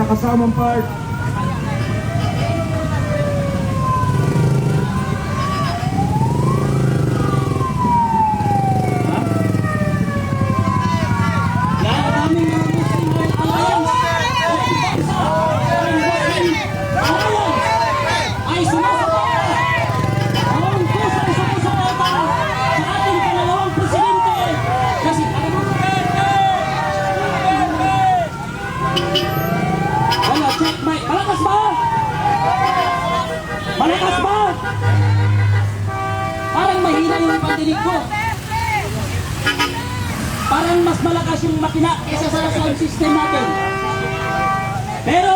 nakasamang part. Malakas ba? Parang mahina yung pandinig ko. Parang mas malakas yung makina kaysa sa sound system natin. Pero